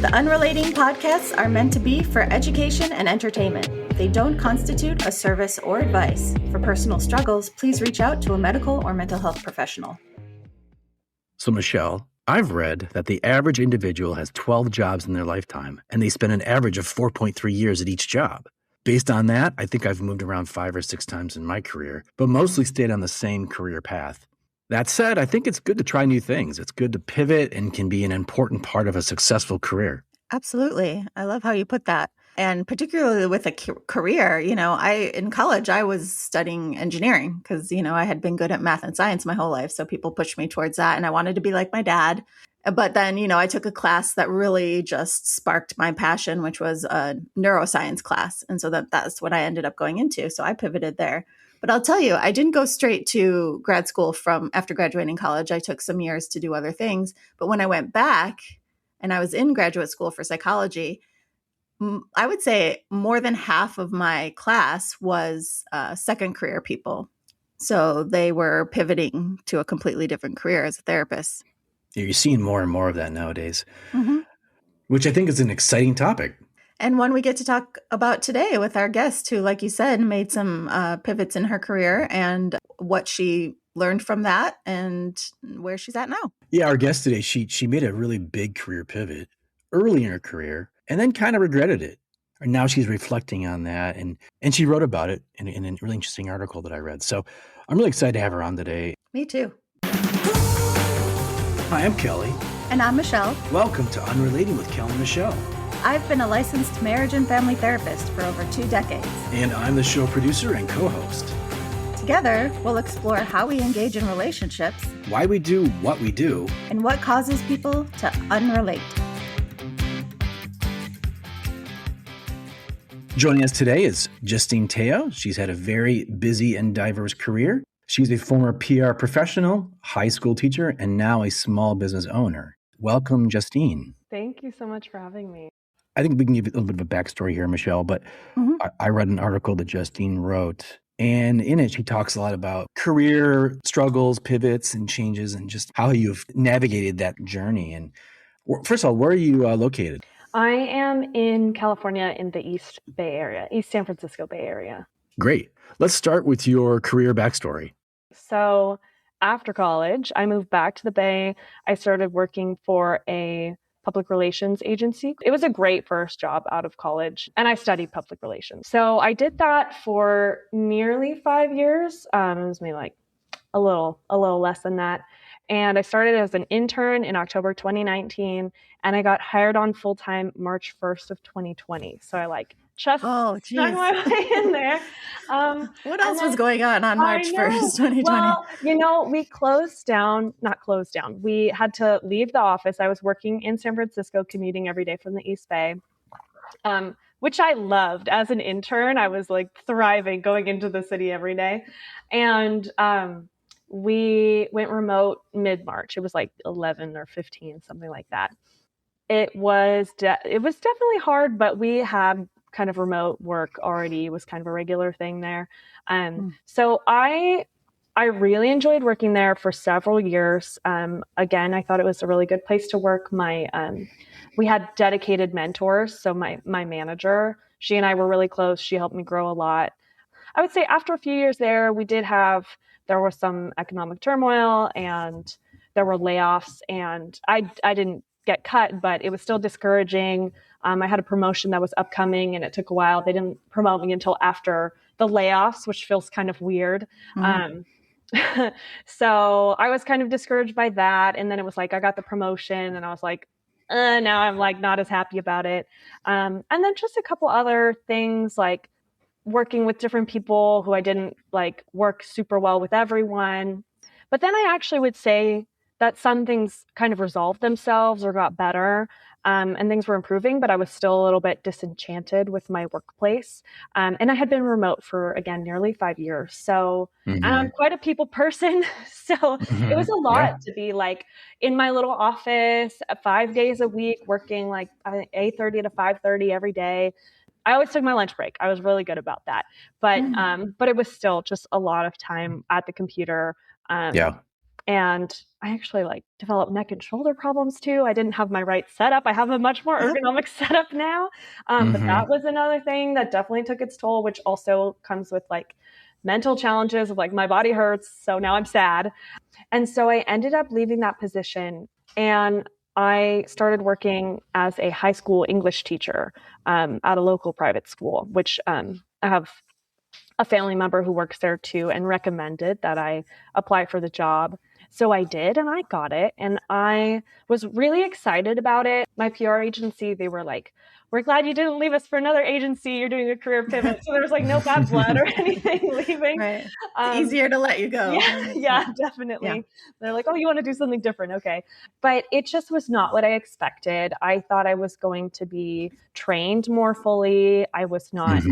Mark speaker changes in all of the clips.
Speaker 1: The Unrelating podcasts are meant to be for education and entertainment. They don't constitute a service or advice. For personal struggles, please reach out to a medical or mental health professional.
Speaker 2: So, Michelle, I've read that the average individual has 12 jobs in their lifetime, and they spend an average of 4.3 years at each job. Based on that, I think I've moved around 5 or 6 times in my career, but mostly stayed on the same career path. That said, I think it's good to try new things. It's good to pivot and can be an important part of a successful career.
Speaker 1: Absolutely. I love how you put that. And particularly with a career, in college, I was studying engineering because, I had been good at math and science my whole life. So people pushed me towards that and I wanted to be like my dad. But then, I took a class that really just sparked my passion, which was a neuroscience class. And so that's what I ended up going into. So I pivoted there. But I'll tell you, I didn't go straight to grad school after graduating college. I took some years to do other things. But when I went back and I was in graduate school for psychology, I would say more than half of my class was second career people. So they were pivoting to a completely different career as a therapist.
Speaker 2: You're seeing more and more of that nowadays, which I think is an exciting topic.
Speaker 1: And one we get to talk about today with our guest who, like you said, made some pivots in her career and what she learned from that and where she's at now.
Speaker 2: Yeah, our guest today, she made a really big career pivot early in her career and then kind of regretted it. And now she's reflecting on that and she wrote about it in a really interesting article that I read. So I'm really excited to have her on today.
Speaker 1: Me too.
Speaker 2: Hi, I'm Kelly.
Speaker 1: And I'm Michelle.
Speaker 2: Welcome to Unrelating with Kel and Michelle.
Speaker 1: I've been a licensed marriage and family therapist for over 2 decades.
Speaker 2: And I'm the show producer and co-host.
Speaker 1: Together, we'll explore how we engage in relationships,
Speaker 2: why we do what we do,
Speaker 1: and what causes people to unrelate.
Speaker 2: Joining us today is Justine. She's had a very busy and diverse career. She's a former PR professional, high school teacher, and now a small business owner. Welcome, Justine.
Speaker 3: Thank you so much for having me.
Speaker 2: I think we can give a little bit of a backstory here, Michelle, but I read an article that Justine wrote, and in it, she talks a lot about career struggles, pivots, and changes, and just how you've navigated that journey. And first of all, where are you located?
Speaker 3: I am in California in the East Bay Area, East San Francisco Bay Area.
Speaker 2: Great. Let's start with your career backstory.
Speaker 3: So after college, I moved back to the Bay. I started working for a public relations agency. It was a great first job out of college, and I studied public relations. So I did that for nearly 5 years. It was maybe like a little less than that. And I started as an intern in October 2019, and I got hired on full-time March 1st of 2020. So I just stuck my way in there.
Speaker 1: What else was going on March 1st, 2020?
Speaker 3: Well, we not closed down. We had to leave the office. I was working in San Francisco, commuting every day from the East Bay, which I loved. As an intern, I was thriving going into the city every day. And we went remote mid-March. It was 11 or 15, something like that. It was definitely hard, but we had kind of remote work already. It was kind of a regular thing there. So I really enjoyed working there for several years. Again, I thought it was a really good place to work. We had dedicated mentors. So my manager, she and I were really close. She helped me grow a lot. I would say after a few years there, there was some economic turmoil and there were layoffs, and I didn't get cut, but it was still discouraging. I had a promotion that was upcoming and it took a while. They didn't promote me until after the layoffs, which feels kind of weird. So I was kind of discouraged by that. And then it was I got the promotion and I was now I'm not as happy about it. And then just a couple other things working with different people who I didn't work super well with everyone. But then I actually would say that some things kind of resolved themselves or got better, and things were improving, but I was still a little bit disenchanted with my workplace. And I had been remote for, again, nearly 5 years. So I'm quite a people person. So it was a lot to be in my little office 5 days a week, working 8:30 to 5:30 every day. I always took my lunch break. I was really good about that. But it was still just a lot of time at the computer. And I actually like developed neck and shoulder problems too. I didn't have my right setup. I have a much more ergonomic setup now. But that was another thing that definitely took its toll, which also comes with like mental challenges of like my body hurts. So now I'm sad. And so I ended up leaving that position and I started working as a high school English teacher at a local private school, which I have a family member who works there too and recommended that I apply for the job. So I did and I got it and I was really excited about it. My PR agency, they were like, we're glad you didn't leave us for another agency. You're doing a career pivot. So there was like no bad blood or anything leaving.
Speaker 1: Right. It's easier to let you go.
Speaker 3: Yeah, definitely. Yeah. They're like, oh, you want to do something different. Okay. But it just was not what I expected. I thought I was going to be trained more fully. I was not,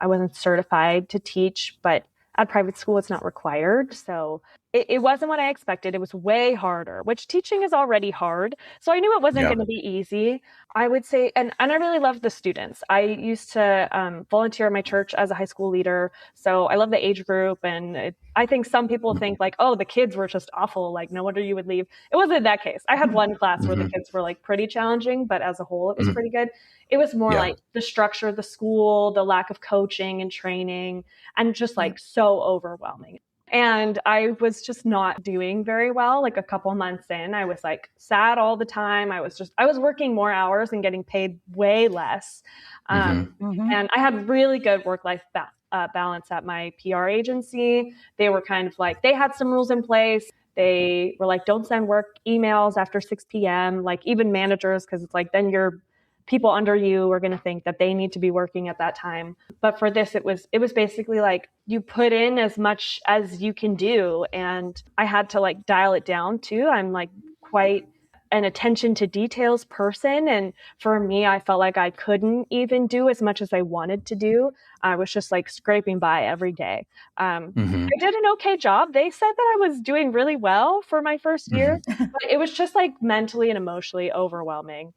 Speaker 3: I wasn't certified to teach, but at private school, it's not required. So it wasn't what I expected. It was way harder, which teaching is already hard. So I knew it wasn't going to be easy. I would say, and I really loved the students. I used to volunteer at my church as a high school leader. So I love the age group. And I think some people think like, oh, the kids were just awful. Like, no wonder you would leave. It wasn't that case. I had one class where the kids were like pretty challenging, but as a whole, it was pretty good. It was more like the structure of the school, the lack of coaching and training, and just like so overwhelming. And I was just not doing very well. Like a couple months in, I was like sad all the time. I was working more hours and getting paid way less. And I had really good work-life balance at my PR agency. They were kind of like, they had some rules in place. They were like, don't send work emails after 6 p.m. Like even managers, because it's like, then your people under you are going to think that they need to be working at that time. But for this, it was basically like you put in as much as you can do. And I had to like dial it down too. I'm like quite an attention to details person. And for me, I felt like I couldn't even do as much as I wanted to do. I was just like scraping by every day. I did an okay job. They said that I was doing really well for my first year, but it was just like mentally and emotionally overwhelming.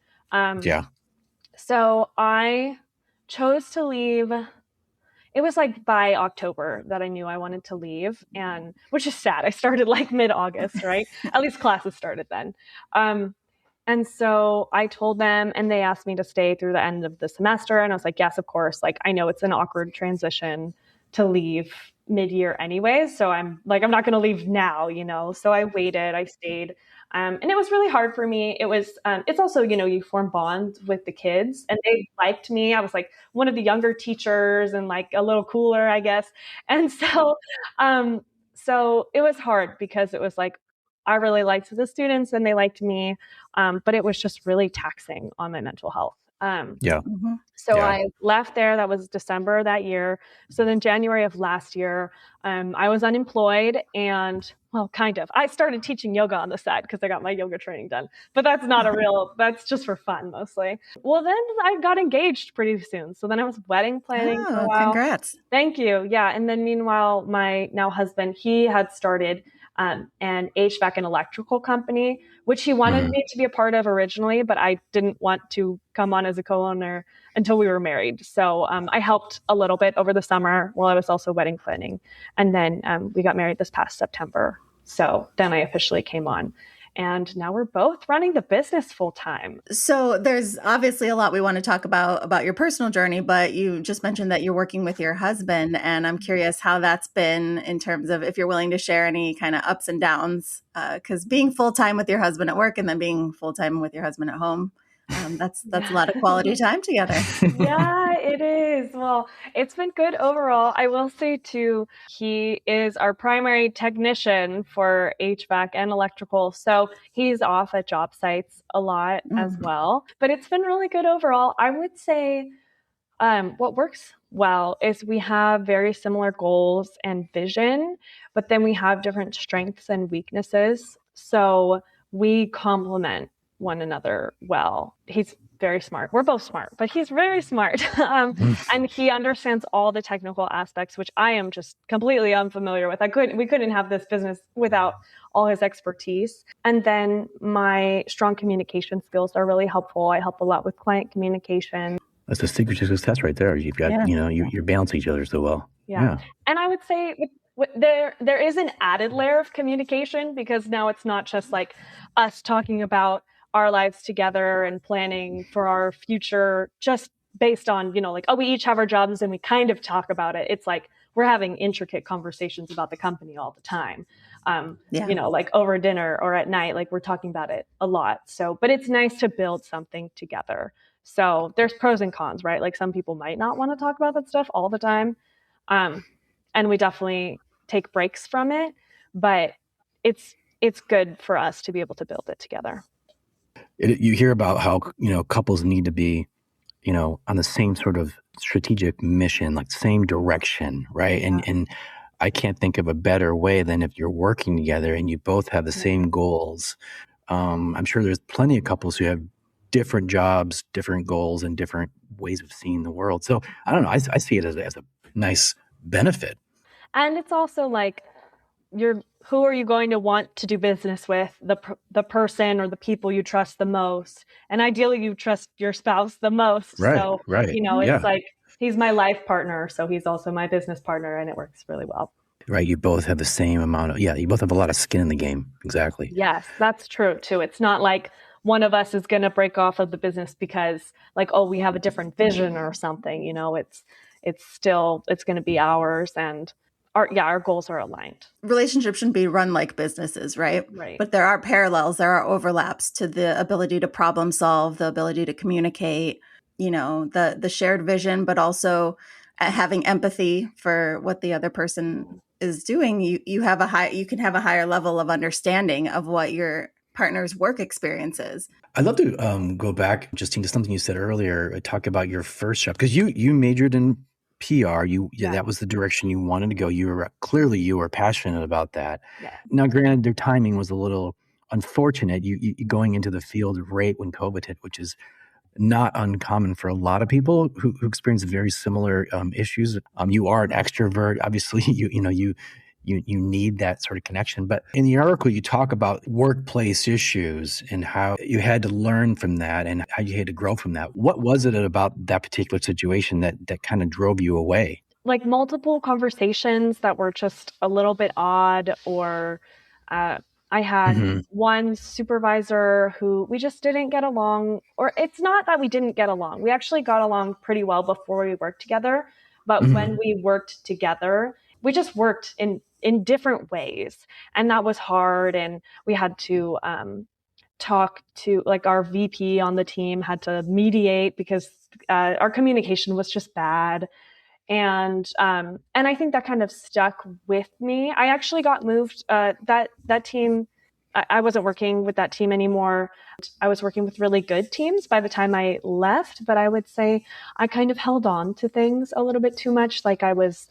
Speaker 3: So I chose to leave. It was like by October that I knew I wanted to leave, and which is sad. I started like mid-August, right? At least classes started then. And so I told them, and they asked me to stay through the end of the semester. And I was like, yes, of course. Like, I know it's an awkward transition to leave mid-year anyway. So I'm like, I'm not going to leave now, you know? So I waited, I stayed. And it was really hard for me. It was, it's also, you know, you form bonds with the kids and they liked me. I was like one of the younger teachers and like a little cooler, I guess. And so, so it was hard because it was like, I really liked the students and they liked me. But it was just really taxing on my mental health. So I left there. That was December that year. So then January of last year, I was unemployed and, well, kind of. I started teaching yoga on the side because I got my yoga training done. But that's not that's just for fun mostly. Well, then I got engaged pretty soon. So then I was wedding planning for a while.
Speaker 1: Congrats.
Speaker 3: Thank you. Yeah. And then meanwhile, my now husband, he had started an HVAC and electrical company, which he wanted me to be a part of originally, but I didn't want to come on as a co-owner until we were married. So I helped a little bit over the summer while I was also wedding planning. And then we got married this past September. So then I officially came on. And now we're both running the business full time.
Speaker 1: So there's obviously a lot we want to talk about your personal journey, but you just mentioned that you're working with your husband. And I'm curious how that's been in terms of if you're willing to share any kind of ups and downs, because being full time with your husband at work and then being full time with your husband at home, that's a lot of quality time together.
Speaker 3: Yeah, it is. Well, it's been good overall. I will say too, he is our primary technician for HVAC and electrical. So he's off at job sites a lot as well. But it's been really good overall. I would say what works well is we have very similar goals and vision, but then we have different strengths and weaknesses. So we complement one another well. He's very smart. We're both smart, but he's very smart. And he understands all the technical aspects, which I am just completely unfamiliar with. We couldn't have this business without all his expertise. And then my strong communication skills are really helpful. I help a lot with client communication.
Speaker 2: That's the secret to success right there. You've got, you know, you're balancing each other so well.
Speaker 3: Yeah. And I would say There is an added layer of communication, because now it's not just like us talking about our lives together and planning for our future just based on, like, oh, we each have our jobs and we kind of talk about it. It's like we're having intricate conversations about the company all the time.
Speaker 1: Yeah.
Speaker 3: Like over dinner or at night, like we're talking about it a lot. So, but it's nice to build something together. So there's pros and cons, right? Like some people might not want to talk about that stuff all the time. Um, and we definitely take breaks from it, but it's good for us to be able to build it together.
Speaker 2: You hear about how, couples need to be, on the same sort of strategic mission, like same direction, right? And I can't think of a better way than if you're working together and you both have the same goals. I'm sure there's plenty of couples who have different jobs, different goals, and different ways of seeing the world. So I don't know. I see it as a nice benefit.
Speaker 3: And it's also like, who are you going to want to do business with? The person or the people you trust the most, and ideally you trust your spouse the most.
Speaker 2: Right,
Speaker 3: So
Speaker 2: right.
Speaker 3: it's like he's my life partner, so he's also my business partner, and it works really well.
Speaker 2: Right, you both have the same amount of you both have a lot of skin in the game. Exactly.
Speaker 3: Yes, that's true too. It's not like one of us is going to break off of the business because like, oh, we have a different vision or something. It's going to be ours, and our goals are aligned.
Speaker 1: Relationships shouldn't be run like businesses, right?
Speaker 3: Right.
Speaker 1: But there are parallels, there are overlaps to the ability to problem solve, the ability to communicate, the shared vision, but also having empathy for what the other person is doing. You can have a higher level of understanding of what your partner's work experience is.
Speaker 2: I'd love to go back, Justine, to something you said earlier. Talk about your first job, because you majored in PR. That was the direction you wanted to go. You were passionate about that.
Speaker 3: Yeah.
Speaker 2: Now, granted, their timing was a little unfortunate. You going into the field right when COVID hit, which is not uncommon for a lot of people who experience very similar issues. You are an extrovert, obviously. You need that sort of connection. But in the article, you talk about workplace issues and how you had to learn from that and how you had to grow from that. What was it about that particular situation that kind of drove you away?
Speaker 3: Like multiple conversations that were just a little bit odd, or I had one supervisor who we just didn't get along, or it's not that we didn't get along. We actually got along pretty well before we worked together. But when we worked together, we just worked in different ways. And that was hard. And we had to talk to, like, our VP on the team had to mediate because our communication was just bad. And I think that kind of stuck with me. I actually got moved. That team, I wasn't working with that team anymore. I was working with really good teams by the time I left, but I would say I kind of held on to things a little bit too much. Like I was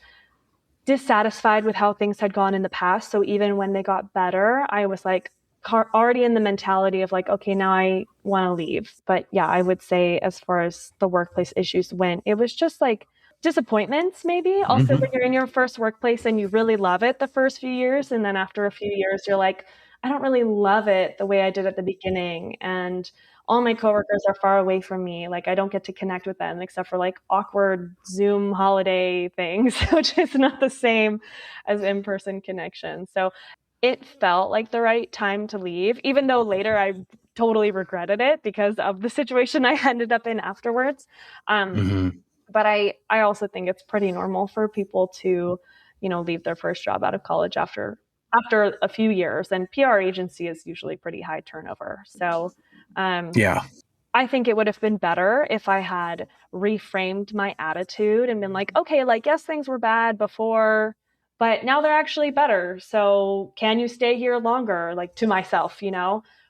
Speaker 3: dissatisfied with how things had gone in the past. So even when they got better, I was like already in the mentality of like, okay, now I want to leave. But yeah, I would say as far as the workplace issues went, it was just like disappointments, maybe. Also, when you're in your first workplace and you really love it the first few years, and then after a few years, you're like, I don't really love it the way I did at the beginning. And all my coworkers are far away from me. Like I don't get to connect with them except for like awkward Zoom holiday things, which is not the same as in-person connection. So it felt like the right time to leave, even though later I totally regretted it because of the situation I ended up in afterwards. But I also think it's pretty normal for people to, leave their first job out of college after a few years, and PR agency is usually pretty high turnover. So I think it would have been better if I had reframed my attitude and been like, okay, like, yes, things were bad before, but now they're actually better. So can you stay here longer? Like to myself,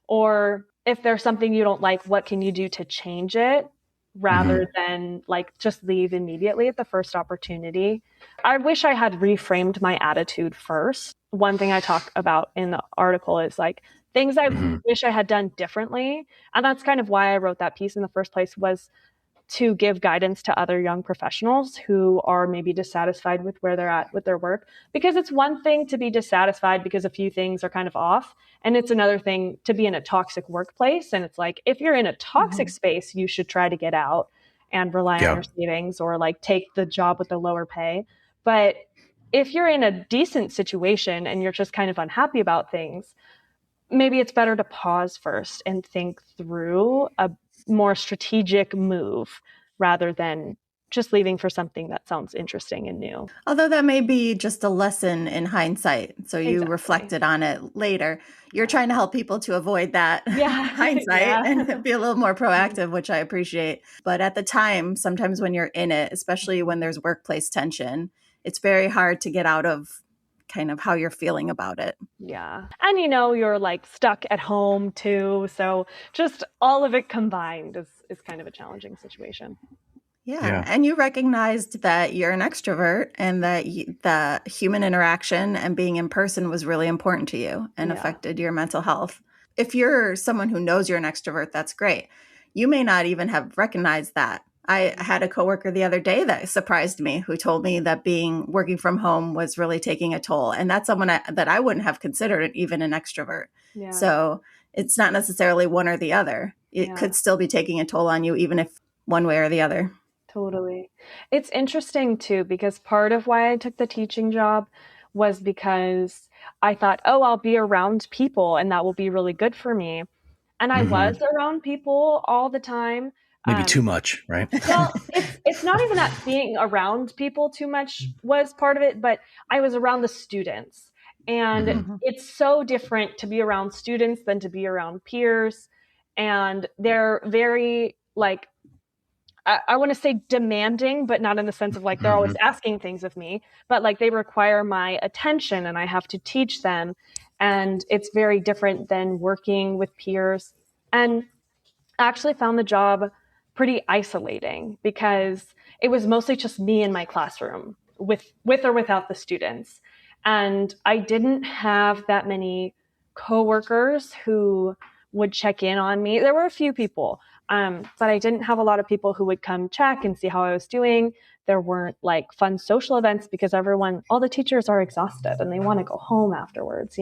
Speaker 3: or if there's something you don't like, what can you do to change it? Rather than like just leave immediately at the first opportunity. I wish I had reframed my attitude first. One thing I talk about in the article is like things I wish I had done differently. And that's kind of why I wrote that piece in the first place, was to give guidance to other young professionals who are maybe dissatisfied with where they're at with their work. Because it's one thing to be dissatisfied because a few things are kind of off. And it's another thing to be in a toxic workplace. And it's like, if you're in a toxic space, you should try to get out and rely on your savings or like take the job with the lower pay. But if you're in a decent situation and you're just kind of unhappy about things, maybe it's better to pause first and think through a more strategic move rather than just leaving for something that sounds interesting and new.
Speaker 1: Although that may be just a lesson in hindsight. So you
Speaker 3: Exactly.
Speaker 1: reflected on it later. You're trying to help people to avoid that
Speaker 3: Yeah.
Speaker 1: hindsight
Speaker 3: Yeah.
Speaker 1: and be a little more proactive, which I appreciate. But at the time, sometimes when you're in it, especially when there's workplace tension, it's very hard to get out of kind of how you're feeling about it.
Speaker 3: Yeah. And you're like stuck at home too. So just all of it combined is kind of a challenging situation.
Speaker 1: Yeah. And you recognized that you're an extrovert and that the human interaction and being in person was really important to you and
Speaker 3: Yeah.
Speaker 1: affected your mental health. If you're someone who knows you're an extrovert, that's great. You may not even have recognized that. I had a coworker the other day that surprised me who told me that working from home was really taking a toll. And that's someone that I wouldn't have considered even an extrovert.
Speaker 3: Yeah.
Speaker 1: So it's not necessarily one or the other. It could still be taking a toll on you, even if one way or the other.
Speaker 3: Totally. It's interesting too, because part of why I took the teaching job was because I thought, oh, I'll be around people and that will be really good for me. And I was around people all the time.
Speaker 2: Maybe too much, right?
Speaker 3: Well, it's not even that being around people too much was part of it, but I was around the students. And it's so different to be around students than to be around peers. And they're very like, I want to say demanding, but not in the sense of like they're always asking things of me, but like they require my attention and I have to teach them. And it's very different than working with peers. And I actually found the job pretty isolating because it was mostly just me in my classroom with or without the students. And I didn't have that many coworkers who would check in on me. There were a few people, but I didn't have a lot of people who would come check and see how I was doing. There weren't like fun social events because all the teachers are exhausted and they want to go home afterwards,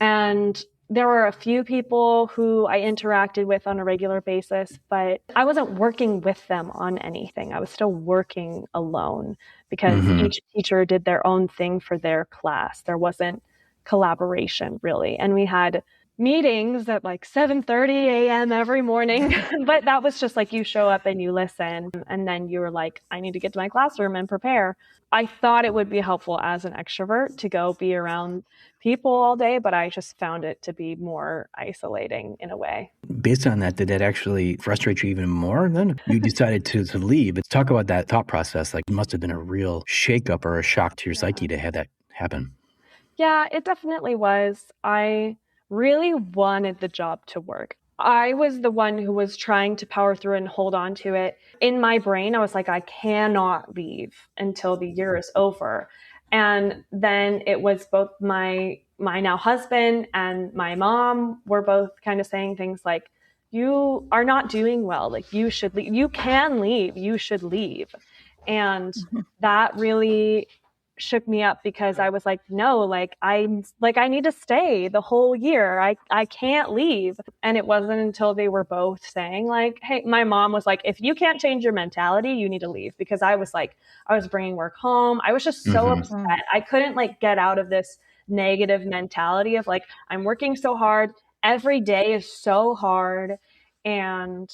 Speaker 3: and there were a few people who I interacted with on a regular basis, but I wasn't working with them on anything. I was still working alone because each teacher did their own thing for their class. There wasn't collaboration really. And we had meetings at like 7:30 a.m. every morning, but that was just like you show up and you listen and then you were like, I need to get to my classroom and prepare. I thought it would be helpful as an extrovert to go be around people all day, but I just found it to be more isolating in a way.
Speaker 2: Based on that, did that actually frustrate you even more then? You decided to leave. Let's talk about that thought process. Like it must have been a real shakeup or a shock to your psyche to have that happen.
Speaker 3: Yeah, it definitely was. I really wanted the job to work. I was the one who was trying to power through and hold on to it. In my brain, I was like, I cannot leave until the year is over. And then it was both my now husband and my mom were both kind of saying things like, you are not doing well. Like you should leave. You can leave. You should leave. And that really shook me up because I was like, no, I need to stay the whole year. I can't leave. And it wasn't until they were both saying like, hey, my mom was like, if you can't change your mentality, you need to leave. Because I was bringing work home. I was just so upset. I couldn't like get out of this negative mentality of like, I'm working so hard. Every day is so hard. And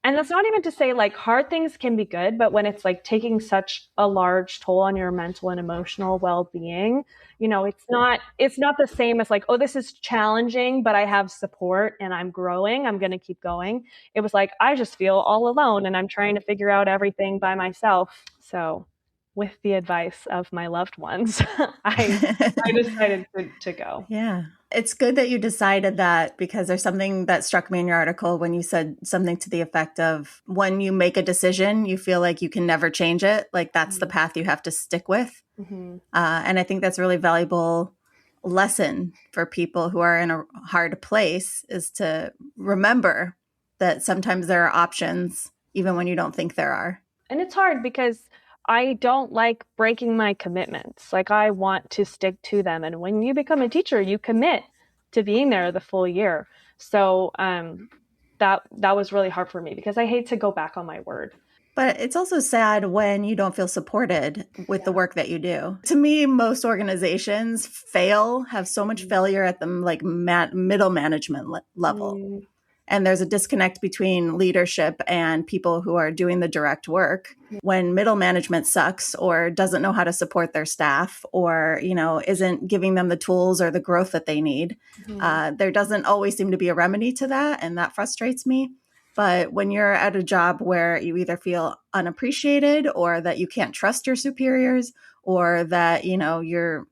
Speaker 3: that's not even to say like hard things can be good, but when it's like taking such a large toll on your mental and emotional well-being, it's not the same as like, oh, this is challenging, but I have support and I'm growing. I'm going to keep going. It was like, I just feel all alone and I'm trying to figure out everything by myself. So with the advice of my loved ones, I decided to go.
Speaker 1: Yeah. It's good that you decided that because there's something that struck me in your article when you said something to the effect of when you make a decision, you feel like you can never change it. Like that's the path you have to stick with. And I think that's a really valuable lesson for people who are in a hard place is to remember that sometimes there are options even when you don't think there are.
Speaker 3: And it's hard because I don't like breaking my commitments. Like I want to stick to them. And when you become a teacher, you commit to being there the full year. So that was really hard for me because I hate to go back on my word.
Speaker 1: But it's also sad when you don't feel supported with the work that you do. To me, most organizations have so much failure at the middle management level.
Speaker 3: Mm.
Speaker 1: And there's a disconnect between leadership and people who are doing the direct work. When middle management sucks or doesn't know how to support their staff or, isn't giving them the tools or the growth that they need, there doesn't always seem to be a remedy to that. And that frustrates me. But when you're at a job where you either feel unappreciated or that you can't trust your superiors or that, you're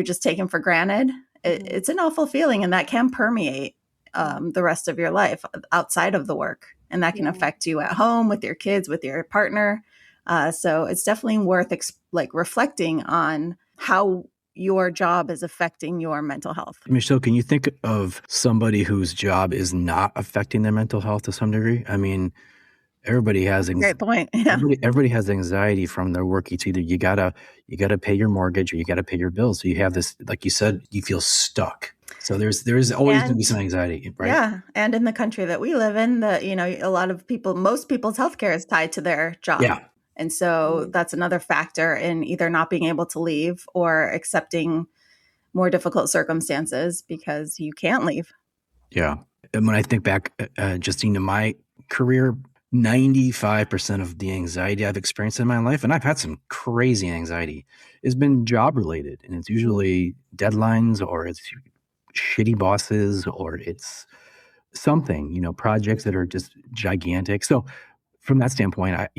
Speaker 1: just taken for granted, it's an awful feeling, and that can permeate the rest of your life outside of the work. And that can affect you at home with your kids, with your partner. So it's definitely worth reflecting on how your job is affecting your mental health.
Speaker 2: Michelle, can you think of somebody whose job is not affecting their mental health to some degree? I mean, everybody has
Speaker 1: Great point. Yeah.
Speaker 2: everybody has anxiety from their work. It's either you gotta pay your mortgage or you gotta pay your bills. So you have this, like you said, you feel stuck. So there's always going to be some anxiety, right?
Speaker 1: Yeah, and in the country that we live in, a lot of most people's healthcare is tied to their job.
Speaker 2: Yeah.
Speaker 1: And so that's another factor in either not being able to leave or accepting more difficult circumstances because you can't leave.
Speaker 2: Yeah. And when I think back, Justine, to my career, 95% of the anxiety I've experienced in my life, and I've had some crazy anxiety, has been job related. And it's usually deadlines or it's shitty bosses or it's something, projects that are just gigantic. So from that standpoint,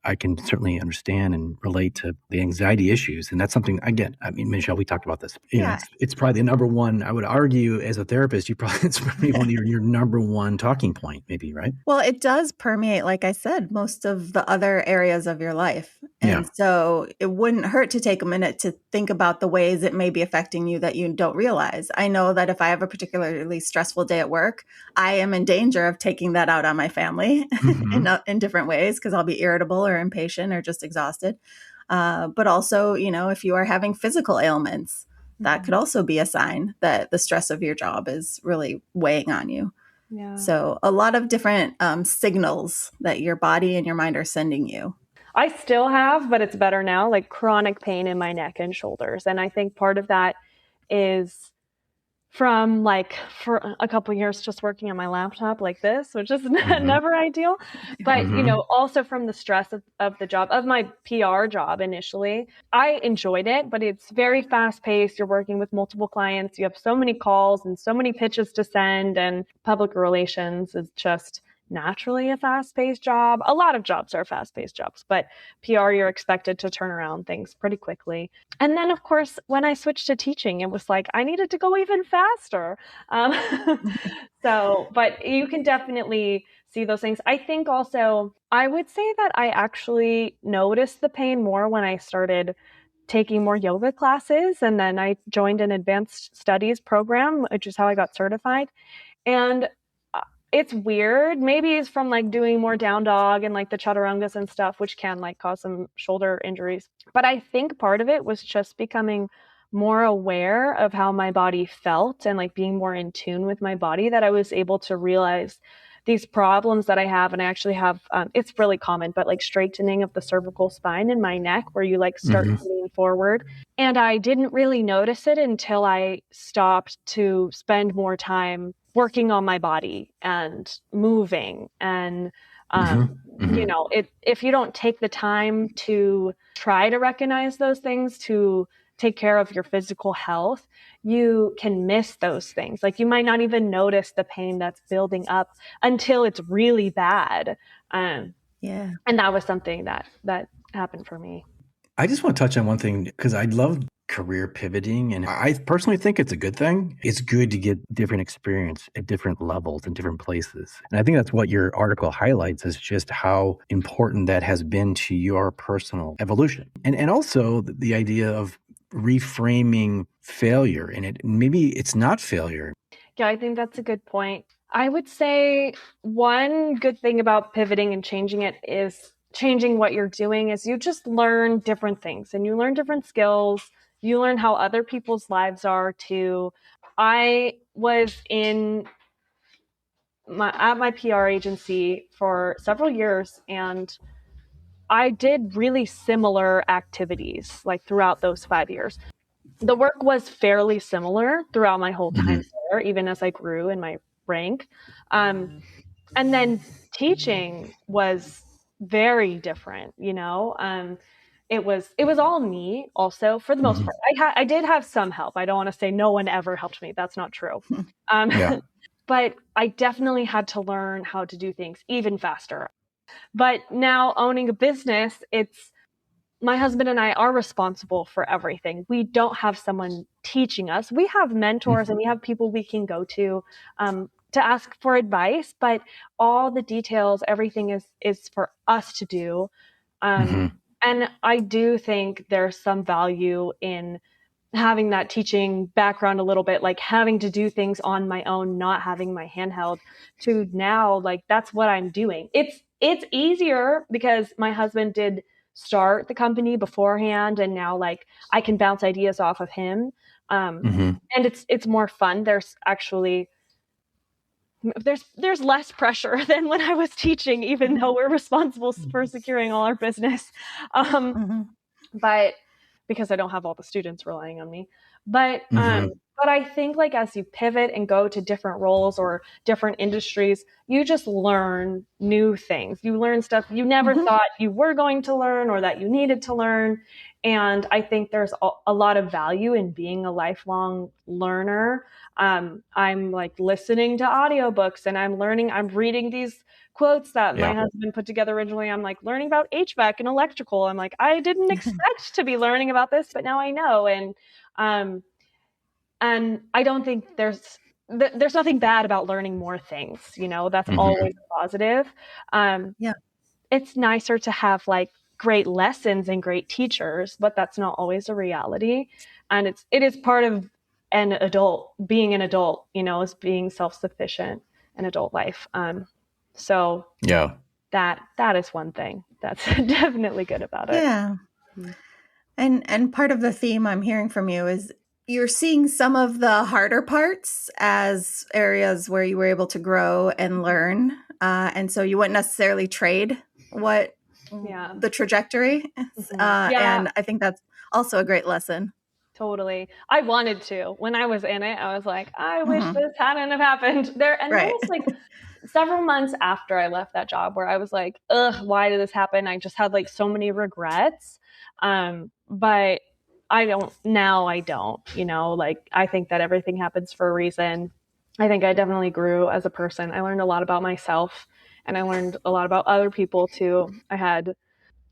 Speaker 2: I can certainly understand and relate to the anxiety issues. And that's something, again, I mean, Michelle, we talked about this. It's probably the number one, I would argue as a therapist, it's probably one of your number one talking point, maybe, right?
Speaker 1: Well, it does permeate, like I said, most of the other areas of your life. And so it wouldn't hurt to take a minute to think about the ways it may be affecting you that you don't realize. I know that if I have a particularly stressful day at work, I am in danger of taking that out on my family in different ways because I'll be irritable or impatient or just exhausted. But also, if you are having physical ailments, that could also be a sign that the stress of your job is really weighing on you. Yeah. So a lot of different signals that your body and your mind are sending you.
Speaker 3: I still have, but it's better now, like chronic pain in my neck and shoulders. And I think part of that is from for a couple of years just working on my laptop like this, which is never ideal. But, also from the stress of the job, of my PR job initially. I enjoyed it, but it's very fast paced. You're working with multiple clients. You have so many calls and so many pitches to send, and public relations is just naturally a fast-paced job. A lot of jobs are fast-paced jobs, but PR, you're expected to turn around things pretty quickly. And then, of course, when I switched to teaching, it was like I needed to go even faster. But you can definitely see those things. I think also, I would say that I actually noticed the pain more when I started taking more yoga classes. And then I joined an advanced studies program, which is how I got certified. And it's weird. Maybe it's from doing more down dog and the chaturangas and stuff, which can cause some shoulder injuries. But I think part of it was just becoming more aware of how my body felt and being more in tune with my body, that I was able to realize these problems that I have. And I actually have, it's really common, but straightening of the cervical spine in my neck where you start to lean forward. And I didn't really notice it until I stopped to spend more time working on my body and moving. And, if you don't take the time to try to recognize those things, to take care of your physical health, you can miss those things. You might not even notice the pain that's building up until it's really bad. And that was something that happened for me.
Speaker 2: I just want to touch on one thing because I love career pivoting, and I personally think it's a good thing. It's good to get different experience at different levels and different places. And I think that's what your article highlights, is just how important that has been to your personal evolution. And also the idea of reframing failure, and maybe it's not failure.
Speaker 3: Yeah, I think that's a good point. I would say one good thing about pivoting and changing it is changing what you're doing is you just learn different things and you learn different skills. You learn how other people's lives are too. I was at my PR agency for several years, and I did really similar activities like throughout those 5 years. The work was fairly similar throughout my whole
Speaker 2: Mm-hmm.
Speaker 3: time there, even as I grew in my rank. And then teaching was very different, it was all me also for the most
Speaker 2: Mm-hmm.
Speaker 3: part. I did have some help. I don't want to say no one ever helped me. That's not true. Um,
Speaker 2: Yeah.
Speaker 3: but I definitely had to learn how to do things even faster. But now owning a business, it's my husband and I are responsible for everything. We don't have someone teaching us. We have mentors and we have people we can go to ask for advice, but all the details, everything is for us to do.
Speaker 2: Mm-hmm.
Speaker 3: And I do think there's some value in having that teaching background a little bit, like having to do things on my own, not having my handheld, to now, like, that's what I'm doing. It's easier because my husband did start the company beforehand, and now, like, I can bounce ideas off of him.
Speaker 2: Mm-hmm.
Speaker 3: And it's more fun. There's less pressure than when I was teaching, even though we're responsible for securing all our business. Um,
Speaker 1: Mm-hmm.
Speaker 3: but because I don't have all the students relying on me. But
Speaker 2: Mm-hmm.
Speaker 3: but I think, like, as you pivot and go to different roles or different industries, you just learn new things. You learn stuff you never
Speaker 1: Mm-hmm.
Speaker 3: thought you were going to learn or that you needed to learn. And I think there's a lot of value in being a lifelong learner. I'm like listening to audiobooks and I'm reading these quotes that my
Speaker 2: Yeah.
Speaker 3: husband put together originally. I'm like learning about HVAC and electrical. I'm like, I didn't expect to be learning about this, but now I know. Um, and I don't think there's nothing bad about learning more things. That's
Speaker 2: Mm-hmm.
Speaker 3: always a positive. Um,
Speaker 1: Yeah.
Speaker 3: it's nicer to have like great lessons and great teachers, but that's not always a reality. And it is part of being an adult, is being self-sufficient in adult life. So
Speaker 2: Yeah.
Speaker 3: that is one thing that's definitely good about it.
Speaker 1: Yeah. And part of the theme I'm hearing from you is you're seeing some of the harder parts as areas where you were able to grow and learn. And so you wouldn't necessarily trade what
Speaker 3: Yeah.
Speaker 1: the trajectory.
Speaker 3: Yeah,
Speaker 1: And I think that's also a great lesson.
Speaker 3: totally. I wanted to. When I was in it, I was like, I wish
Speaker 1: Hmm.
Speaker 3: this hadn't have happened. There
Speaker 1: Right.
Speaker 3: was like several months after I left that job where I was like, ugh, why did this happen? I just had like so many regrets. But I don't, like, I think that everything happens for a reason. I think I definitely grew as a person. I learned a lot about myself and I learned a lot about other people too.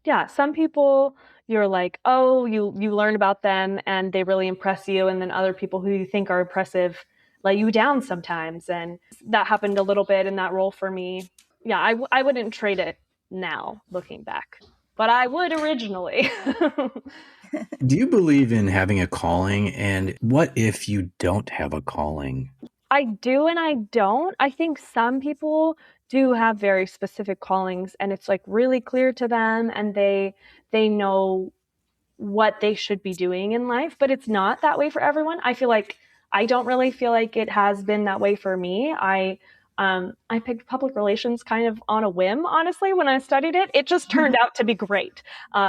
Speaker 3: Yeah, some people you're like, oh, you learn about them and they really impress you, and then other people who you think are impressive let you down sometimes, and that happened a little bit in that role for me. Yeah, I wouldn't trade it now looking back, but I would originally.
Speaker 2: Do you believe in having a calling? And what if you don't have a calling?
Speaker 3: I do and I don't. I think some people do have very specific callings and it's like really clear to them, and they know what they should be doing in life, but it's not that way for everyone. I don't really feel like it has been that way for me. I picked public relations kind of on a whim, honestly. When I studied it, it just turned out to be great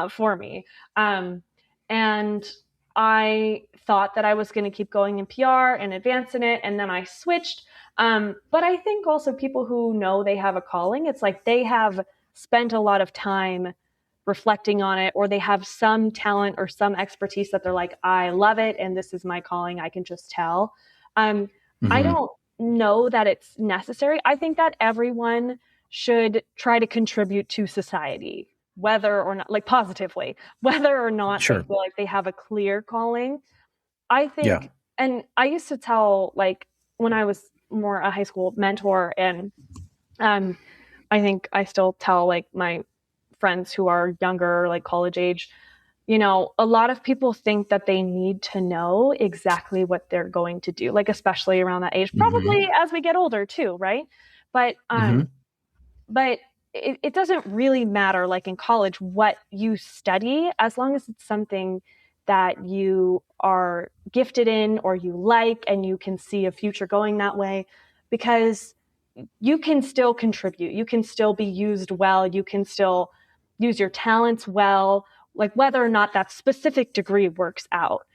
Speaker 3: for me. Um, and I thought that I was going to keep going in PR and advance in it, and then I switched. But I think also people who know they have a calling, it's like they have spent a lot of time reflecting on it, or they have some talent or some expertise that they're like, I love it and this is my calling. I can just tell. Um, I
Speaker 2: Mm-hmm.
Speaker 3: don't know that it's necessary. I think that everyone should try to contribute to society, whether or not, like, positively, whether or not they
Speaker 2: Sure.
Speaker 3: feel like they have a clear calling. I
Speaker 2: Yeah.
Speaker 3: think, and I used to tell, like, when I was more a high school mentor, and um, I think I still tell, like, my friends who are younger, like college age, a lot of people think that they need to know exactly what they're going to do, like, especially around that age,
Speaker 2: Mm-hmm.
Speaker 3: probably as we get older too, right? But
Speaker 2: Mm-hmm.
Speaker 3: but it doesn't really matter, like in college, what you study, as long as it's something that you are gifted in or you like and you can see a future going that way, because you can still contribute, you can still be used well, you can still use your talents well, like whether or not that specific degree works out.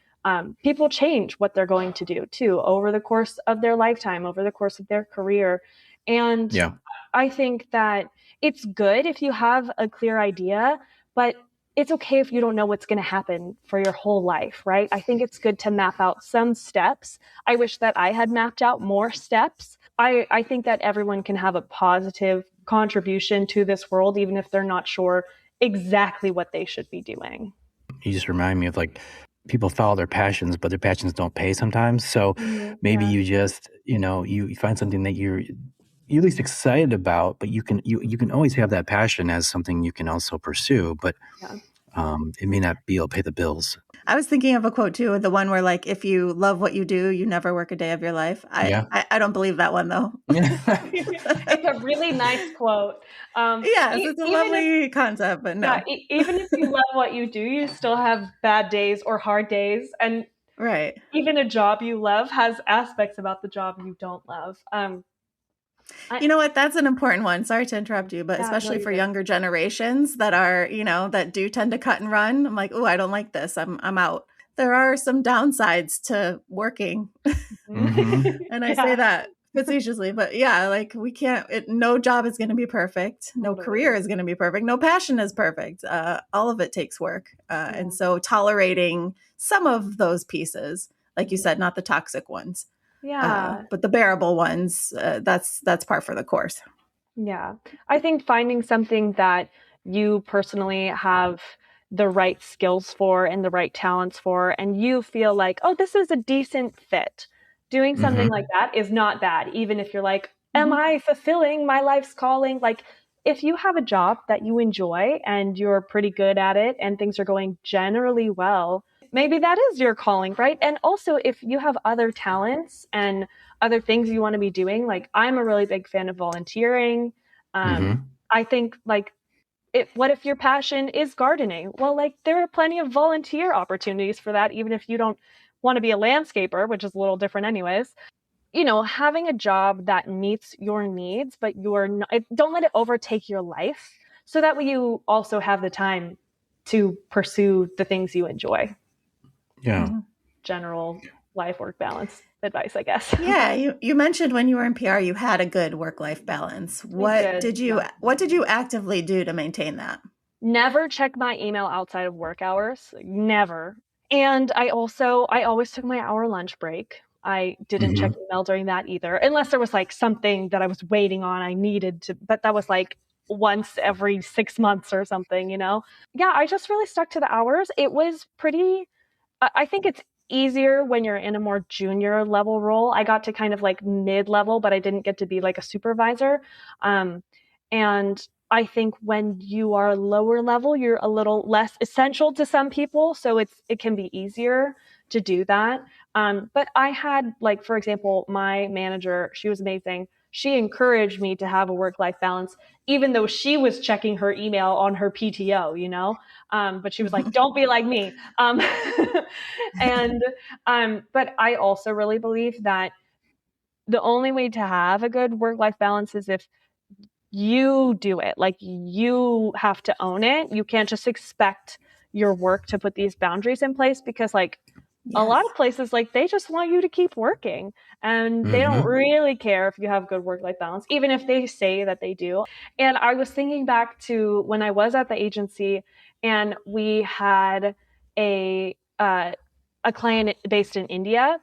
Speaker 3: People change what they're going to do too over the course of their lifetime, over the course of their career. And
Speaker 2: Yeah.
Speaker 3: I think that it's good if you have a clear idea, but it's okay if you don't know what's going to happen for your whole life, right? I think it's good to map out some steps. I wish that I had mapped out more steps. I think that everyone can have a positive contribution to this world, even if they're not sure exactly what they should be doing.
Speaker 2: You just remind me of like people follow their passions, but their passions don't pay sometimes. So maybe
Speaker 3: Yeah.
Speaker 2: you just, you find something that you're at least excited about, but you can always have that passion as something you can also pursue, but it may not be able to pay the bills.
Speaker 1: I was thinking of a quote too, the one where like, if you love what you do, you never work a day of your life.
Speaker 2: Yeah.
Speaker 1: I don't believe that one though.
Speaker 3: It's a really nice quote.
Speaker 1: Yes, it's a lovely concept, but no.
Speaker 3: Even if you love what you do, you still have bad days or hard days. And
Speaker 1: Right.
Speaker 3: even a job you love has aspects about the job you don't love.
Speaker 1: You know what? That's an important one. Sorry to interrupt you, but
Speaker 3: Yeah, no,
Speaker 1: especially
Speaker 3: you're
Speaker 1: for
Speaker 3: good.
Speaker 1: younger generations that are, that do tend to cut and run. I'm like, oh, I don't like this. I'm out. There are some downsides to working.
Speaker 2: Mhm.
Speaker 1: And I say that facetiously, but yeah, like we can't, no job is going to be perfect. No career is going to be perfect. No passion is perfect. All of it takes work. And so tolerating some of those pieces, like you said, not the toxic ones.
Speaker 3: Yeah.
Speaker 1: But the bearable ones, that's par for the course.
Speaker 3: Yeah. I think finding something that you personally have the right skills for and the right talents for, and you feel like, oh, this is a decent fit. Doing something like that is not bad, even if you're like, am I fulfilling my life's calling? Like, if you have a job that you enjoy and you're pretty good at it and things are going generally well, maybe that is your calling, right? And also, if you have other talents and other things you want to be doing, like I'm a really big fan of volunteering. I think like what if your passion is gardening? Well, like there are plenty of volunteer opportunities for that, even if you don't want to be a landscaper, which is a little different anyways. Having a job that meets your needs, but you're not, don't let it overtake your life. So that way you also have the time to pursue the things you enjoy.
Speaker 2: Yeah.
Speaker 3: General life work balance advice, I guess.
Speaker 1: Yeah, you mentioned when you were in PR you had a good work-life balance. What did you actively do to maintain that?
Speaker 3: Never check my email outside of work hours. Never. And I always took my hour lunch break. I didn't check email during that either, unless there was like something that I was waiting on. I needed to, but that was like once every 6 months or something, Yeah, I just really stuck to the hours. It was pretty, I think it's easier when you're in a more junior level role. I got to kind of like mid-level, but I didn't get to be like a supervisor. And I think when you are lower level, you're a little less essential to some people. So it can be easier to do that. But I had, like, for example, my manager, she was amazing. She encouraged me to have a work-life balance, even though she was checking her email on her PTO, but she was like, don't be like me. But I also really believe that the only way to have a good work-life balance is if you do it. Like, you have to own it. You can't just expect your work to put these boundaries in place, because like a lot of places, like they just want you to keep working and they don't really care if you have good work-life balance, even if they say that they do. And I was thinking back to when I was at the agency and we had a client based in India.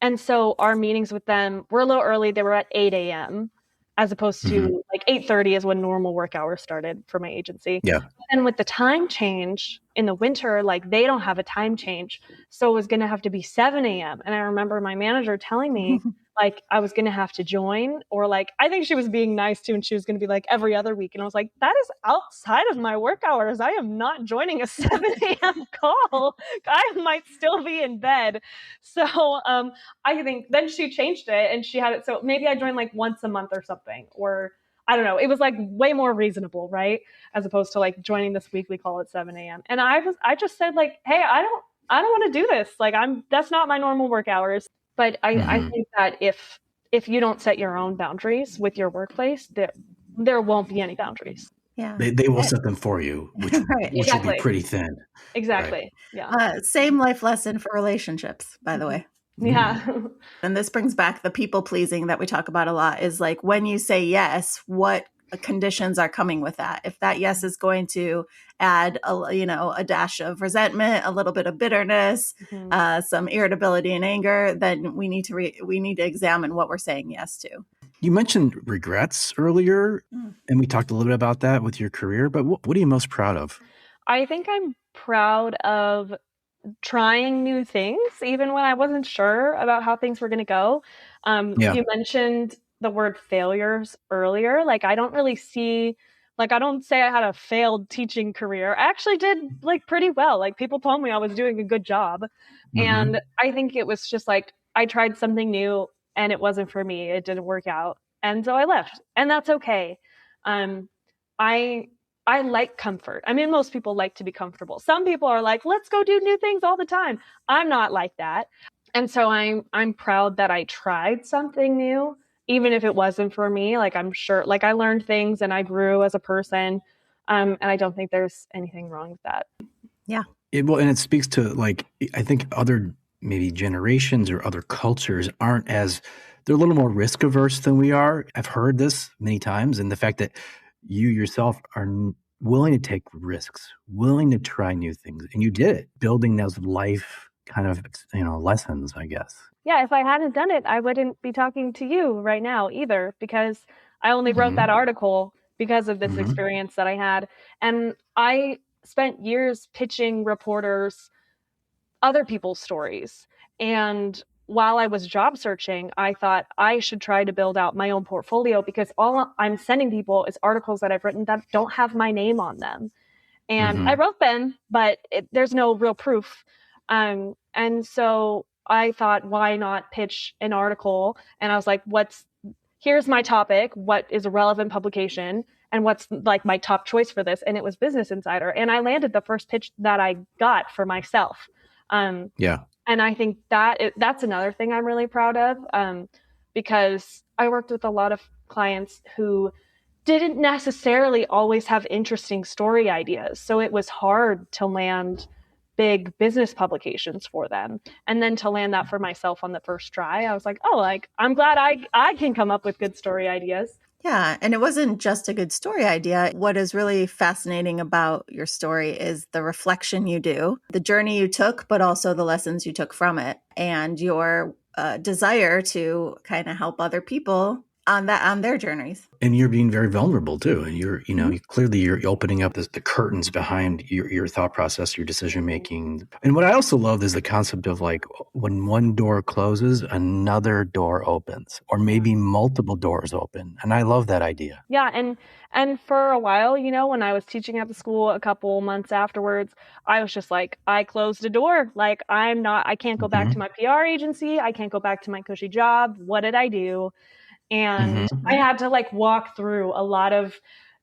Speaker 3: And so our meetings with them were a little early. They were at 8 a.m. as opposed to like 8:30 is when normal work hours started for my agency.
Speaker 2: Yeah.
Speaker 3: And with the time change in the winter, like they don't have a time change. So it was going to have to be 7 a.m. And I remember my manager telling me like I was going to have to join, or like, I think she was being nice too. And she was going to be like every other week. And I was like, that is outside of my work hours. I am not joining a 7 a.m. call. I might still be in bed. So I think then she changed it and she had it. So maybe I joined like once a month or something, or I don't know. It was like way more reasonable, right? As opposed to like joining this weekly call at 7 a.m. And I just said like, hey, I don't want to do this. Like that's not my normal work hours. But I think that if you don't set your own boundaries with your workplace, there won't be any boundaries.
Speaker 1: Yeah.
Speaker 2: They will set them for you, which
Speaker 1: Right.
Speaker 2: which will be
Speaker 3: Exactly.
Speaker 2: pretty thin, right?
Speaker 3: Exactly. Yeah.
Speaker 1: Same life lesson for relationships, by the way.
Speaker 3: Yeah.
Speaker 1: And this brings back the people pleasing that we talk about a lot is like when you say yes, what conditions are coming with that? If that yes is going to add a dash of resentment, a little bit of bitterness, some irritability and anger, then we need to examine what we're saying yes to.
Speaker 2: You mentioned regrets earlier, and we talked a little bit about that with your career, but what are you most proud of?
Speaker 3: I think I'm proud of trying new things, even when I wasn't sure about how things were going to go.
Speaker 2: Yeah.
Speaker 3: You mentioned the word failures earlier. Like, I don't really see, like, I don't say I had a failed teaching career. I actually did like pretty well. Like, people told me I was doing a good job. And I think it was just like, I tried something new and it wasn't for me. It didn't work out. And so I left, and that's okay. Um, I I like comfort. I mean, most people like to be comfortable. Some people are like, let's go do new things all the time. I'm not like that. And so I'm proud that I tried something new, even if it wasn't for me. Like, I'm sure, like, I learned things and I grew as a person. And I don't think there's anything wrong with that.
Speaker 1: Yeah.
Speaker 2: And it speaks to, like, I think other maybe generations or other cultures they're a little more risk averse than we are. I've heard this many times, and the fact that you yourself are willing to take risks, willing to try new things, and you did it, building those life kind of lessons, I guess.
Speaker 3: Yeah, if I hadn't done it, I wouldn't be talking to you right now either, because I only wrote that article because of this experience that I had. And I spent years pitching reporters other people's stories. And while I was job searching, I thought I should try to build out my own portfolio, because all I'm sending people is articles that I've written that don't have my name on them. And I wrote them, but there's no real proof. And so I thought, why not pitch an article? And I was like, here's my topic, what is a relevant publication, and what's like my top choice for this? And it was Business Insider. And I landed the first pitch that I got for myself.
Speaker 2: Yeah.
Speaker 3: And I think that's another thing I'm really proud of, because I worked with a lot of clients who didn't necessarily always have interesting story ideas. So it was hard to land big business publications for them. And then to land that for myself on the first try, I was like, oh, like, I'm glad I can come up with good story ideas.
Speaker 1: Yeah. And it wasn't just a good story idea. What is really fascinating about your story is the reflection you do, the journey you took, but also the lessons you took from it, and your desire to kind of help other people on their journeys.
Speaker 2: And you're being very vulnerable too. And you're opening up the curtains behind your thought process, your decision making. And what I also love is the concept of, like, when one door closes, another door opens, or maybe multiple doors open. And I love that idea.
Speaker 3: Yeah. And for a while, when I was teaching at the school a couple months afterwards, I was just like, I closed a door. Like, I can't go back to my PR agency. I can't go back to my cushy job. What did I do? And I had to like walk through a lot of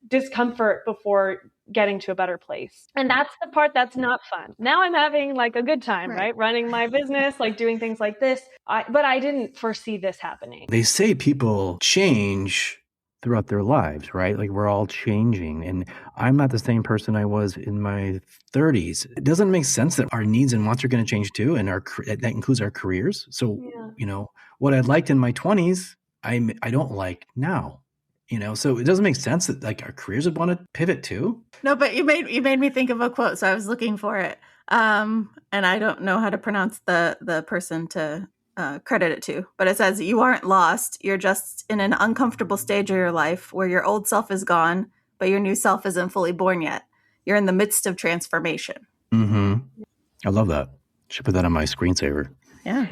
Speaker 3: discomfort before getting to a better place. And that's the part that's not fun. Now I'm having like a good time, right? Running my business, like doing things like this. But I didn't foresee this happening.
Speaker 2: They say people change throughout their lives, right? Like, we're all changing. And I'm not the same person I was in my 30s. It doesn't make sense that our needs and wants are going to change too. And that includes our careers. So, what I liked in my 20s, I don't like now, so it doesn't make sense that, like, our careers would want to pivot too.
Speaker 1: No, but you made me think of a quote, so I was looking for it. And I don't know how to pronounce the person to credit it to, but it says, "You aren't lost. You're just in an uncomfortable stage of your life where your old self is gone, but your new self isn't fully born yet. You're in the midst of transformation."
Speaker 2: I love that. Should put that on my screensaver.
Speaker 1: Yeah.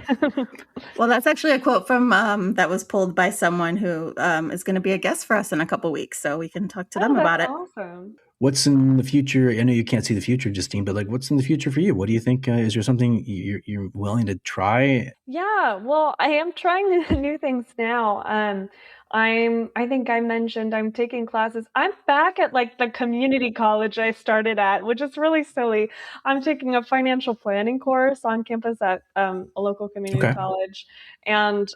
Speaker 1: Well, that's actually a quote from that was pulled by someone who is going to be a guest for us in a couple weeks, so we can talk to them about it.
Speaker 3: Awesome.
Speaker 2: What's in the future? I know you can't see the future, Justine, but like, what's in the future for you? What do you think? Is there something you're willing to try?
Speaker 3: Yeah, well, I am trying new things now. I think I mentioned I'm taking classes. I'm back at like the community college I started at, which is really silly. I'm taking a financial planning course on campus at a local community college. And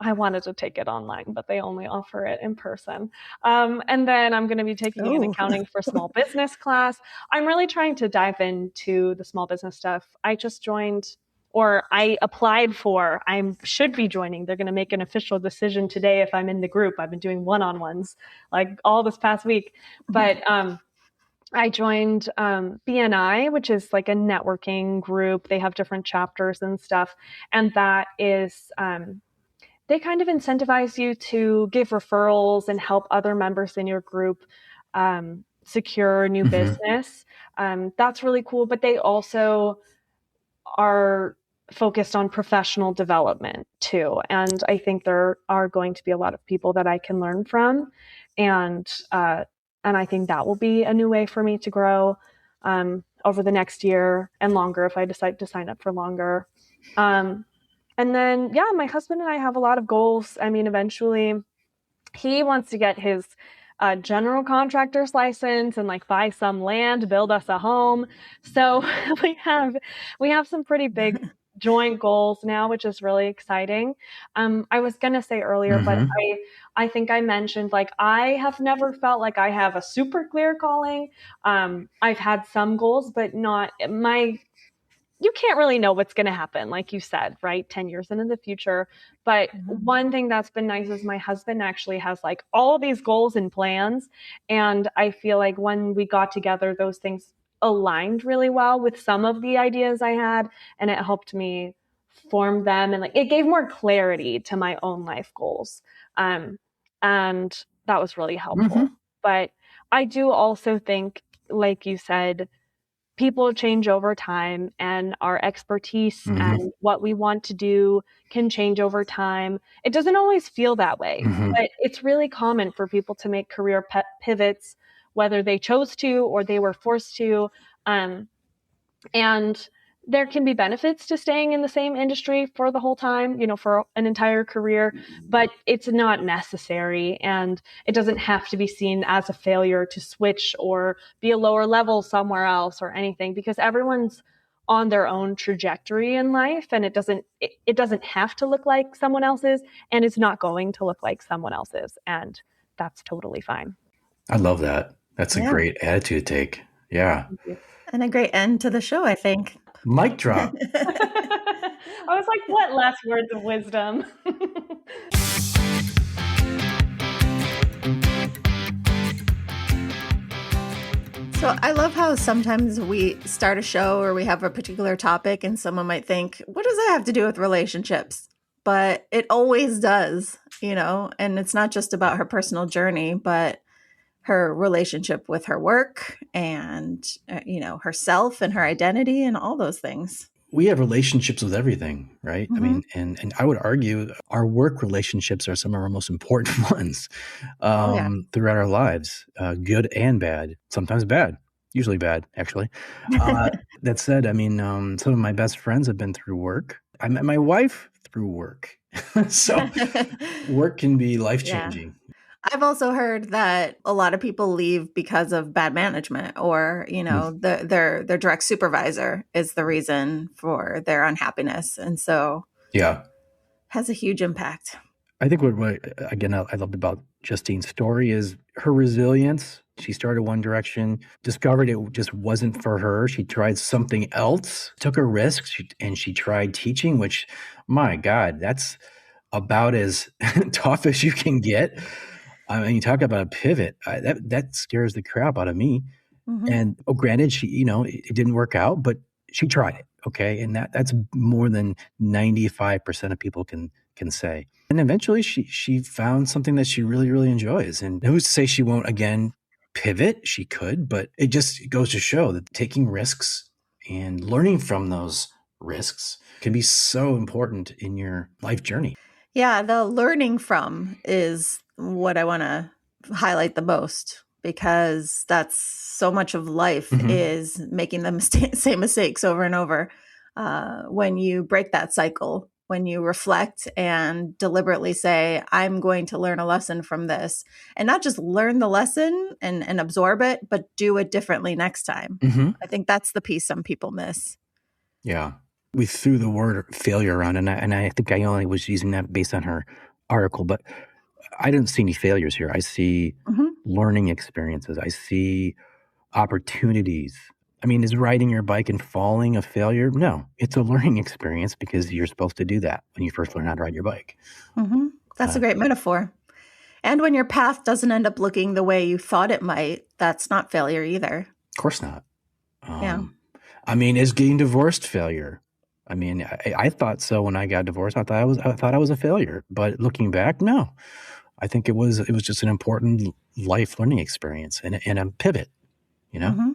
Speaker 3: I wanted to take it online, but they only offer it in person. And then I'm going to be taking an
Speaker 1: Oh,
Speaker 3: accounting for small business class. I'm really trying to dive into the small business stuff. I just joined, or I applied for, I should be joining. They're going to make an official decision today if I'm in the group. I've been doing one-on-ones like all this past week. But I joined BNI, which is like a networking group. They have different chapters and stuff. And that is, they kind of incentivize you to give referrals and help other members in your group secure new business. That's really cool. But they also are focused on professional development too. And I think there are going to be a lot of people that I can learn from. And I think that will be a new way for me to grow over the next year and longer if I decide to sign up for longer. And then, yeah, my husband and I have a lot of goals. I mean, eventually he wants to get his general contractor's license and like buy some land, build us a home. So we have some pretty big joint goals now, which is really exciting. I was going to say earlier, but I think I mentioned like I have never felt like I have a super clear calling. I've had some goals, but not my. You can't really know what's going to happen, like you said, right? 10 years into the future. But one thing that's been nice is my husband actually has like all these goals and plans. And I feel like when we got together, those things aligned really well with some of the ideas I had. And it helped me form them. And like it gave more clarity to my own life goals. And that was really helpful. But I do also think, like you said, people change over time and our expertise and what we want to do can change over time. It doesn't always feel that way, but it's really common for people to make career pivots, whether they chose to or they were forced to. And there can be benefits to staying in the same industry for the whole time, for an entire career, but it's not necessary. And it doesn't have to be seen as a failure to switch or be a lower level somewhere else or anything, because everyone's on their own trajectory in life. And it doesn't have to look like someone else's, and it's not going to look like someone else's. And that's totally fine.
Speaker 2: I love that. That's a great attitude take. Yeah.
Speaker 1: And a great end to the show, I think.
Speaker 2: Mic drop.
Speaker 3: I was like, what last words of wisdom?
Speaker 1: So I love how sometimes we start a show or we have a particular topic and someone might think, what does that have to do with relationships? But it always does, and it's not just about her personal journey, but her relationship with her work and, herself and her identity and all those things.
Speaker 2: We have relationships with everything, right? I mean, and I would argue our work relationships are some of our most important ones throughout our lives, good and bad, sometimes bad, usually bad, actually. That said, I mean, some of my best friends have been through work. I met my wife through work. So work can be life-changing.
Speaker 1: Yeah. I've also heard that a lot of people leave because of bad management or, their direct supervisor is the reason for their unhappiness. And so has a huge impact.
Speaker 2: I think what again, I loved about Justine's story is her resilience. She started one direction, discovered it just wasn't for her. She tried something else, took a risk, and she tried teaching, which, my God, that's about as tough as you can get. I mean, you talk about a pivot. That scares the crap out of me. And granted, she, it didn't work out, but she tried it. Okay, and that's more than 95% of people can say. And eventually, she found something that she really, really enjoys. And who's to say she won't again pivot? She could, but it just goes to show that taking risks and learning from those risks can be so important in your life journey.
Speaker 1: Yeah, the learning from is what I want to highlight the most, because that's so much of life is making the same mistakes over and over. When you break that cycle, when you reflect and deliberately say, I'm going to learn a lesson from this, and not just learn the lesson and absorb it, but do it differently next time. I think that's the piece some people miss.
Speaker 2: Yeah. We threw the word failure around, and I think I only was using that based on her article, but I didn't see any failures here. I see
Speaker 1: Mhm.
Speaker 2: learning experiences. I see opportunities. I mean, is riding your bike and falling a failure? No, it's a learning experience because you're supposed to do that when you first learn how to ride your bike.
Speaker 1: Mhm. That's a great metaphor. And when your path doesn't end up looking the way you thought it might, that's not failure either.
Speaker 2: Of course not.
Speaker 1: Yeah.
Speaker 2: I mean, is getting divorced failure? I mean, I thought so when I got divorced. I thought I was a failure, but looking back, no. I think it was just an important life learning experience and a pivot, you know?
Speaker 1: Mhm.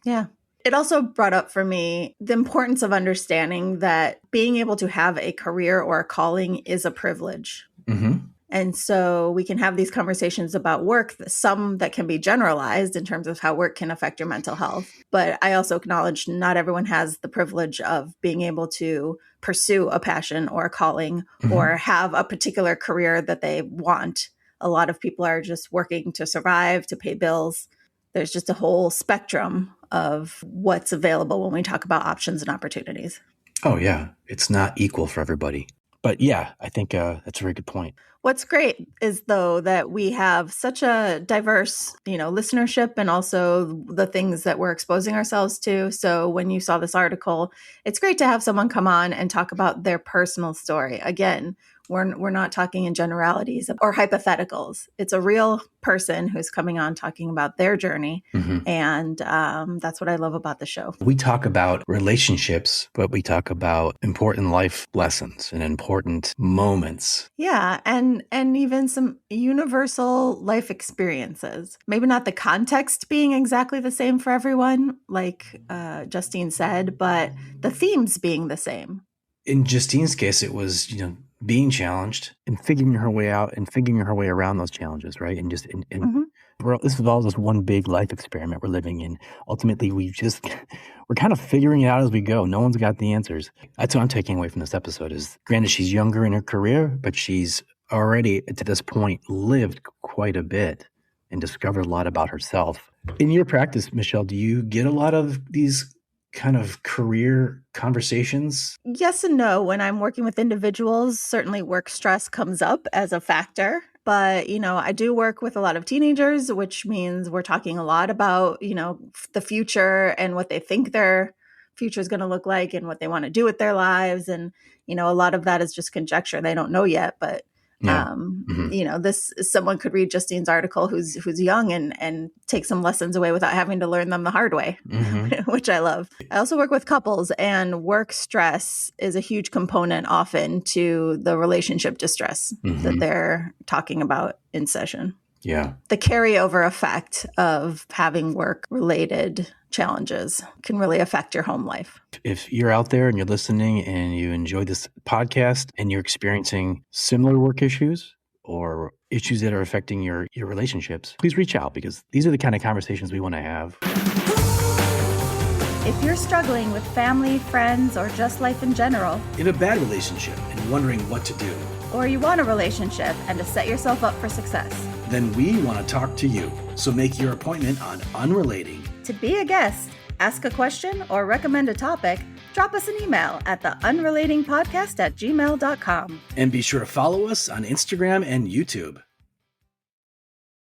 Speaker 1: Yeah. It also brought up for me the importance of understanding that being able to have a career or a calling is a privilege.
Speaker 2: Mm-hmm.
Speaker 1: And so we can have these conversations about work, some that can be generalized in terms of how work can affect your mental health. But I also acknowledge not everyone has the privilege of being able to pursue a passion or a calling or have a particular career that they want. A lot of people are just working to survive, to pay bills. There's just a whole spectrum of what's available when we talk about options and opportunities.
Speaker 2: Oh, yeah. It's not equal for everybody. But yeah, I think that's a very good point.
Speaker 1: What's great is, though, that we have such a diverse, listenership and also the things that we're exposing ourselves to. So when you saw this article, it's great to have someone come on and talk about their personal story. Again, we're not talking in generalities or hypotheticals. It's a real person who's coming on talking about their journey. And that's what I love about the show.
Speaker 2: We talk about relationships, but we talk about important life lessons and important moments.
Speaker 1: Yeah, and even some universal life experiences. Maybe not the context being exactly the same for everyone, like Justine said, but the themes being the same.
Speaker 2: In Justine's case, it was, being challenged and figuring her way out and figuring her way around those challenges, right? And just this is all just one big life experiment we're living in. Ultimately, we're kind of figuring it out as we go. No one's got the answers. That's what I'm taking away from this episode is, granted, she's younger in her career, but she's already, to this point, lived quite a bit and discovered a lot about herself. In your practice, Michelle, do you get a lot of these kind of career conversations?
Speaker 1: Yes and no. When I'm working with individuals, certainly work stress comes up as a factor. But, I do work with a lot of teenagers, which means we're talking a lot about, the future and what they think their future is going to look like and what they want to do with their lives. And, a lot of that is just conjecture. They don't know yet, but
Speaker 2: Yeah.
Speaker 1: this someone could read Justine's article who's young and take some lessons away without having to learn them the hard way, which I love. I also work with couples, and work stress is a huge component often to the relationship distress that they're talking about in session.
Speaker 2: Yeah.
Speaker 1: The carryover effect of having work-related challenges can really affect your home life.
Speaker 2: If you're out there and you're listening and you enjoy this podcast and you're experiencing similar work issues or issues that are affecting your relationships, please reach out, because these are the kind of conversations we want to have.
Speaker 1: If you're struggling with family, friends, or just life in general,
Speaker 2: In a bad relationship and wondering what to do,
Speaker 1: or you want a relationship and to set yourself up for success,
Speaker 2: then we want to talk to you. So make your appointment on Unrelating.
Speaker 1: to be a guest, ask a question, or recommend a topic, drop us an email at theunrelatingpodcast@gmail.com.
Speaker 2: And be sure to follow us on Instagram and YouTube.